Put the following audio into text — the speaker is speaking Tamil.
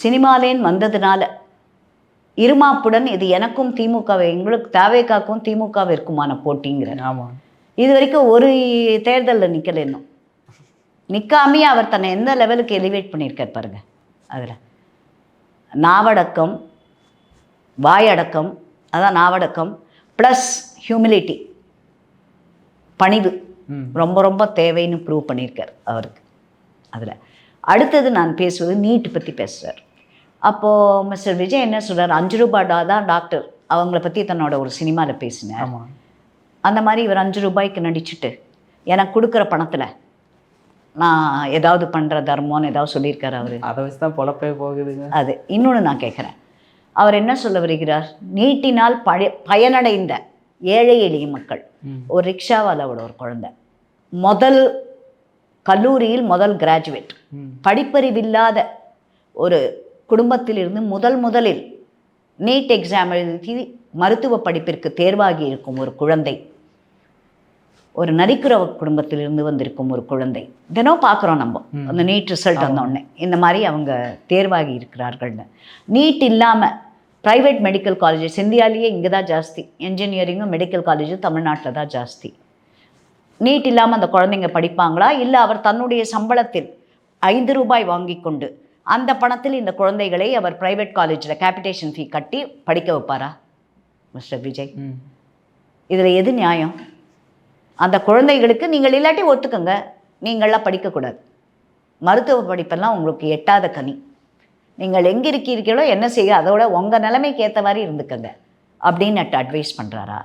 சினிமாலேன்னு வந்ததுனால இருமாப்புடன் இது எனக்கும் திமுகவை எங்களுக்கு தாவேக்காக்கும் திமுகவை இருக்குமான போட்டிங்கிற. ஆமாம். இது வரைக்கும் ஒரு தேர்தலில் நிற்கல. இன்னும் நிற்காமையே அவர் தன்னை எந்த லெவலுக்கு எலிவேட் பண்ணியிருக்கார் பாருங்க. அதில் நாவடக்கம், வாயடக்கம், அதான் நாவடக்கம் ப்ளஸ் ஹியூமிலிட்டி, பணிவு ரொம்ப ரொம்ப தேவைன்னு ப்ரூவ் பண்ணியிருக்கார் அவருக்கு. அதில் அடுத்தது நான் பேசுவது நீட் பற்றி பேசுகிறார். அப்போது மிஸ்டர் விஜய் என்ன சொல்கிறார், 5 ரூபாய் தான் டாக்டர் அவங்கள பற்றி தன்னோட ஒரு சினிமாவில் பேசினார். அந்த மாதிரி இவர் 5 ரூபாய்க்கு நடிச்சுட்டு எனக்கு கொடுக்குற பணத்தில் நான் ஏதாவது பண்ணுற தர்மம்னு ஏதாவது சொல்லியிருக்காரு அவர். அதை வச்சு தான் பொழப்பே போகுதுங்க. அது இன்னொன்று நான் கேட்குறேன், அவர் என்ன சொல்ல வருகிறார், நீட்டினால் பயனடைந்த ஏழை எளிய மக்கள், ஒரு ரிக்ஷாவாலோட ஒரு குழந்தை, முதல் கல்லூரியில் முதல் கிராஜுவேட், படிப்பறிவில்லாத ஒரு குடும்பத்திலிருந்து முதலில் நீட் எக்ஸாம் எழுதி மருத்துவ படிப்பிற்கு தேர்வாகி இருக்கும் ஒரு குழந்தை, ஒரு நரிக்குற குடும்பத்திலிருந்து வந்திருக்கும் ஒரு குழந்தை, தினம் பார்க்குறோம் நம்ம அந்த நீட் ரிசல்ட் வந்தோடனே இந்த மாதிரி அவங்க தேர்வாகி இருக்கிறார்கள்னு. நீட் இல்லாமல் ப்ரைவேட் மெடிக்கல் காலேஜஸ் இந்தியாவிலேயே இங்கே தான் ஜாஸ்தி, என்ஜினியரிங்கும் மெடிக்கல் காலேஜும் தமிழ்நாட்டில் தான் ஜாஸ்தி. நீட் இல்லாமல் அந்த குழந்தைங்க படிப்பாங்களா, இல்லை அவர் தன்னுடைய சம்பளத்தில் 5 ரூபாய் வாங்கி கொண்டு அந்த பணத்தில் இந்த குழந்தைகளை அவர் ப்ரைவேட் காலேஜில் கேபிட்டேஷன் ஃபீ கட்டி படிக்க வைப்பாரா மிஸ்டர் விஜய்? இதில் எது நியாயம்? அந்த குழந்தைகளுக்கு நீங்கள் இல்லாட்டி ஒத்துக்கங்க, நீங்களாம் படிக்கக்கூடாது, மருத்துவ படிப்பெல்லாம் உங்களுக்கு எட்டாத கனி, நீங்கள் எங்கே இருக்கீர்களோ என்ன செய்ய அதோட உங்கள் நிலைமைக்கு ஏற்ற மாதிரி இருந்துக்கங்க அப்படின்னு அட்வைஸ் பண்ணுறாரா?